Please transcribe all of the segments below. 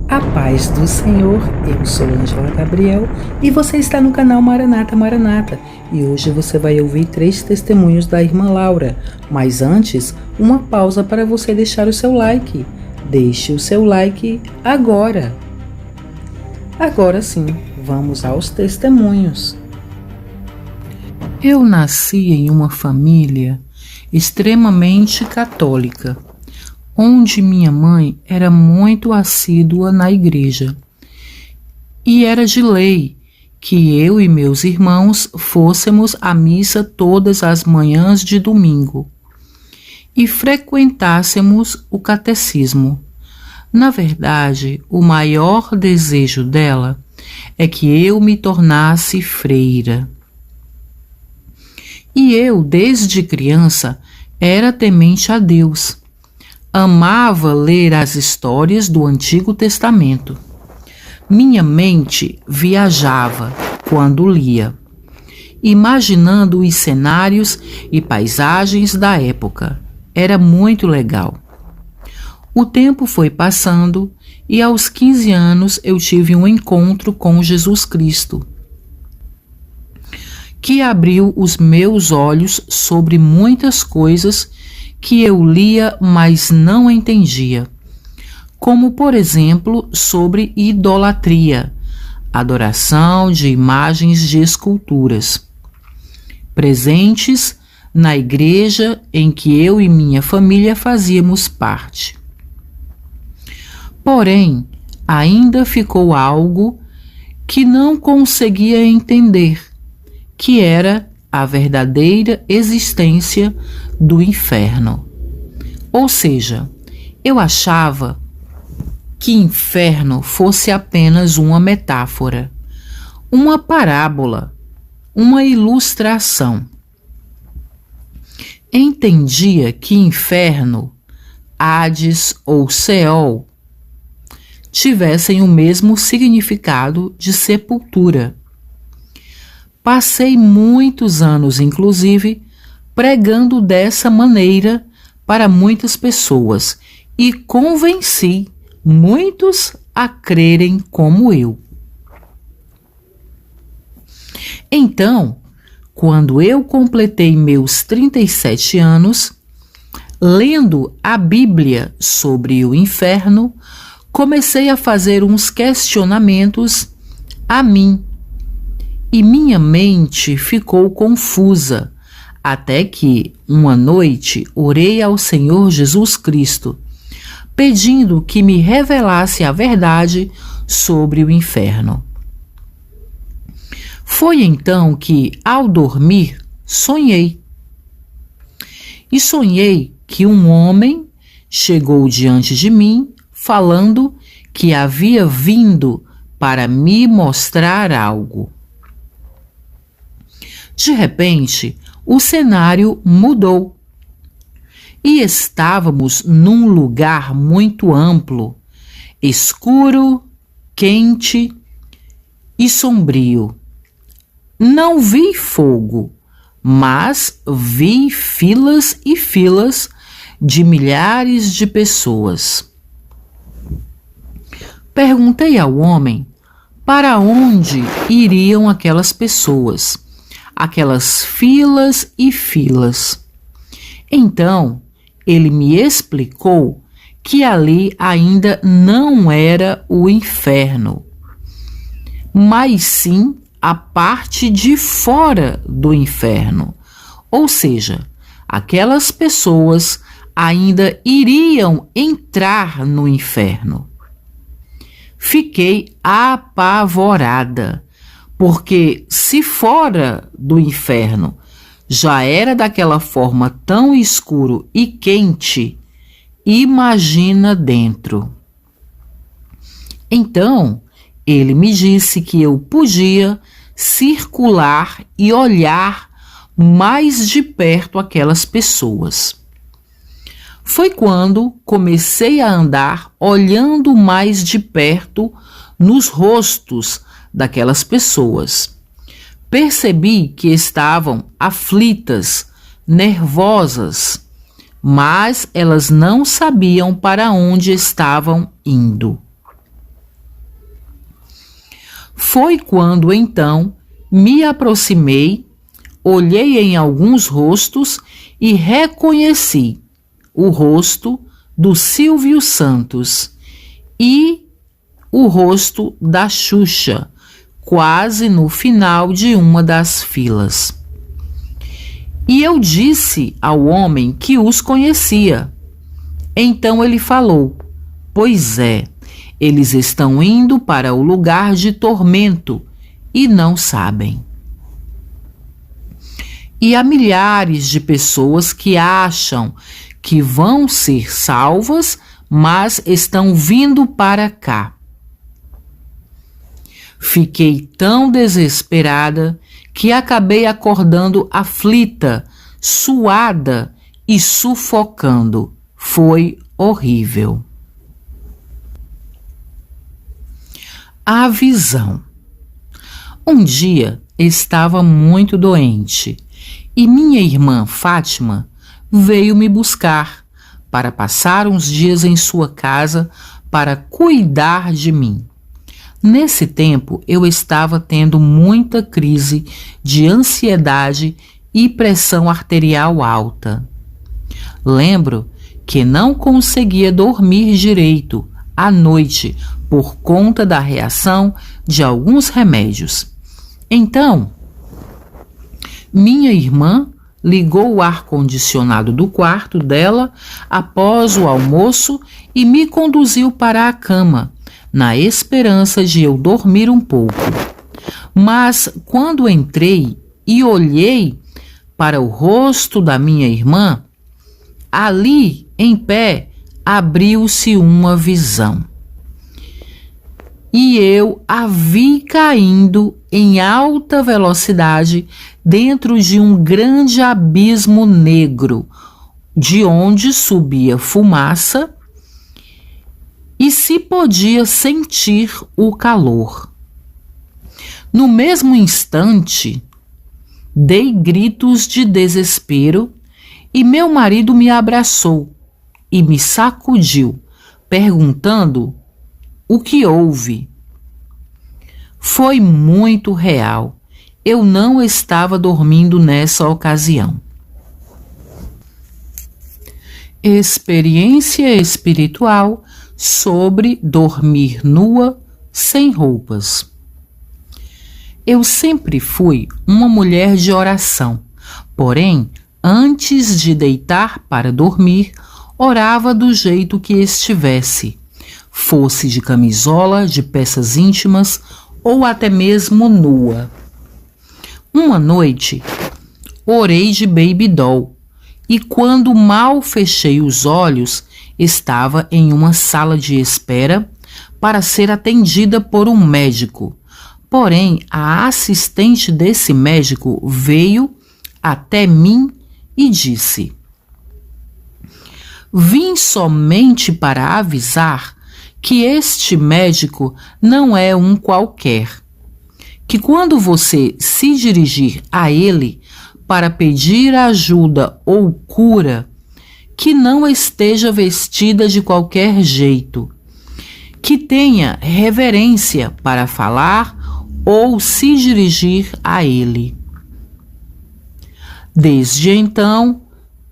A paz do Senhor, eu sou Ângela Gabriel e você está no canal Maranata Maranata. E hoje você vai ouvir 3 testemunhos da irmã Laura. Mas antes, uma pausa para você deixar o seu like. Deixe o seu like agora. Agora sim, vamos aos testemunhos. Eu nasci em uma família extremamente católica, onde minha mãe era muito assídua na igreja. E era de lei que eu e meus irmãos fôssemos à missa todas as manhãs de domingo e frequentássemos o catecismo. Na verdade, o maior desejo dela é que eu me tornasse freira. E eu, desde criança, era temente a Deus. Amava ler as histórias do Antigo Testamento. Minha mente viajava quando lia, imaginando os cenários e paisagens da época. Era muito legal. O tempo foi passando e aos 15 anos eu tive um encontro com Jesus Cristo, que abriu os meus olhos sobre muitas coisas que eu lia, mas não entendia, como, por exemplo, sobre idolatria, adoração de imagens de esculturas, presentes na igreja em que eu e minha família fazíamos parte. Porém, ainda ficou algo que não conseguia entender, que era a verdadeira existência do inferno. Ou seja, eu achava que inferno fosse apenas uma metáfora, uma parábola, uma ilustração. Entendia que inferno, Hades ou Seol tivessem o mesmo significado de sepultura. Passei muitos anos, inclusive, pregando dessa maneira para muitas pessoas e convenci muitos a crerem como eu. Então, quando eu completei meus 37 anos, lendo a Bíblia sobre o inferno, comecei a fazer uns questionamentos a mim. E minha mente ficou confusa, até que, uma noite, orei ao Senhor Jesus Cristo, pedindo que me revelasse a verdade sobre o inferno. Foi então que, ao dormir, sonhei. E sonhei que um homem chegou diante de mim, falando que havia vindo para me mostrar algo. De repente, o cenário mudou e estávamos num lugar muito amplo, escuro, quente e sombrio. Não vi fogo, mas vi filas e filas de milhares de pessoas. Perguntei ao homem para onde iriam aquelas pessoas, aquelas filas e filas. Então, ele me explicou que ali ainda não era o inferno, mas sim a parte de fora do inferno. Ou seja, aquelas pessoas ainda iriam entrar no inferno. Fiquei apavorada, porque se fora do inferno já era daquela forma tão escuro e quente, imagina dentro. Então, ele me disse que eu podia circular e olhar mais de perto aquelas pessoas. Foi quando comecei a andar olhando mais de perto nos rostos daquelas pessoas. Percebi que estavam aflitas, nervosas, mas elas não sabiam para onde estavam indo. Foi quando então me aproximei, olhei em alguns rostos e reconheci o rosto do Silvio Santos e o rosto da Xuxa, quase no final de uma das filas. E eu disse ao homem que os conhecia. Então ele falou: pois é, eles estão indo para o lugar de tormento e não sabem. E há milhares de pessoas que acham que vão ser salvas, mas estão vindo para cá. Fiquei tão desesperada que acabei acordando aflita, suada e sufocando. Foi horrível. A visão. Um dia estava muito doente e minha irmã Fátima veio me buscar para passar uns dias em sua casa para cuidar de mim. Nesse tempo, eu estava tendo muita crise de ansiedade e pressão arterial alta. Lembro que não conseguia dormir direito à noite por conta da reação de alguns remédios. Então, minha irmã ligou o ar-condicionado do quarto dela após o almoço e me conduziu para a cama, na esperança de eu dormir um pouco. Mas quando entrei e olhei para o rosto da minha irmã, ali, em pé, abriu-se uma visão. E eu a vi caindo em alta velocidade dentro de um grande abismo negro, de onde subia fumaça e se podia sentir o calor. No mesmo instante, dei gritos de desespero e meu marido me abraçou e me sacudiu, perguntando o que houve. Foi muito real. Eu não estava dormindo nessa ocasião. Experiência espiritual sobre dormir nua, sem roupas. Eu sempre fui uma mulher de oração, porém, antes de deitar para dormir, orava do jeito que estivesse, fosse de camisola, de peças íntimas ou até mesmo nua. Uma noite, orei de baby doll e quando mal fechei os olhos, estava em uma sala de espera para ser atendida por um médico. Porém, a assistente desse médico veio até mim e disse: vim somente para avisar que este médico não é um qualquer, que quando você se dirigir a ele para pedir ajuda ou cura, que não esteja vestida de qualquer jeito, que tenha reverência para falar ou se dirigir a ele. Desde então,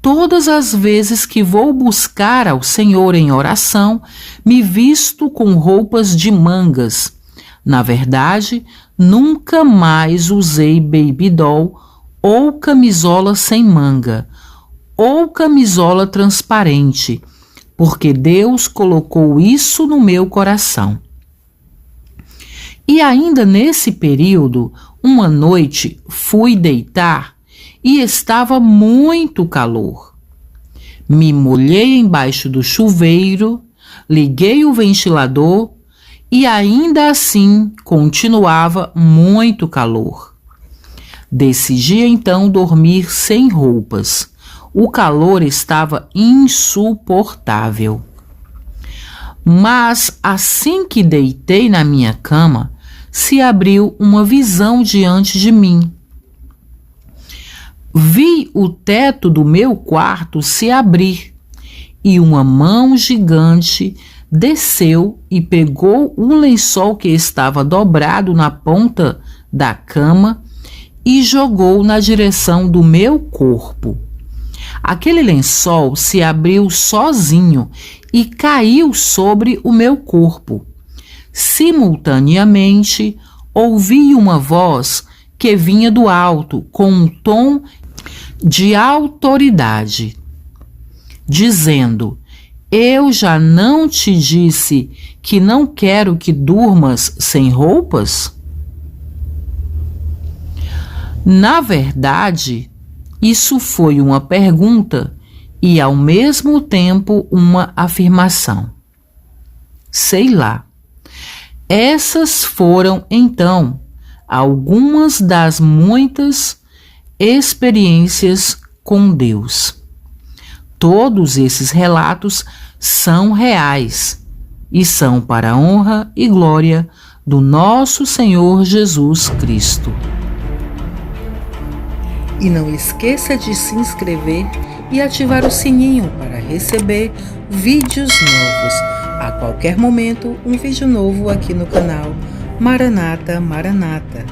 todas as vezes que vou buscar ao Senhor em oração, me visto com roupas de mangas. Na verdade, nunca mais usei baby doll ou camisola sem manga, ou camisola transparente, porque Deus colocou isso no meu coração. E ainda nesse período, uma noite fui deitar e estava muito calor. Me molhei embaixo do chuveiro, liguei o ventilador e ainda assim continuava muito calor. Decidi então dormir sem roupas. O calor estava insuportável. Mas assim que deitei na minha cama, se abriu uma visão diante de mim. Vi o teto do meu quarto se abrir e uma mão gigante desceu e pegou um lençol que estava dobrado na ponta da cama e jogou na direção do meu corpo. Aquele lençol se abriu sozinho e caiu sobre o meu corpo. Simultaneamente, ouvi uma voz que vinha do alto com um tom de autoridade, dizendo: eu já não te disse que não quero que durmas sem roupas? Na verdade, isso foi uma pergunta e ao mesmo tempo uma afirmação. Sei lá. Essas foram, então, algumas das muitas experiências com Deus. Todos esses relatos são reais e são para a honra e glória do nosso Senhor Jesus Cristo. E não esqueça de se inscrever e ativar o sininho para receber vídeos novos. A qualquer momento, um vídeo novo aqui no canal Maranata, Maranata.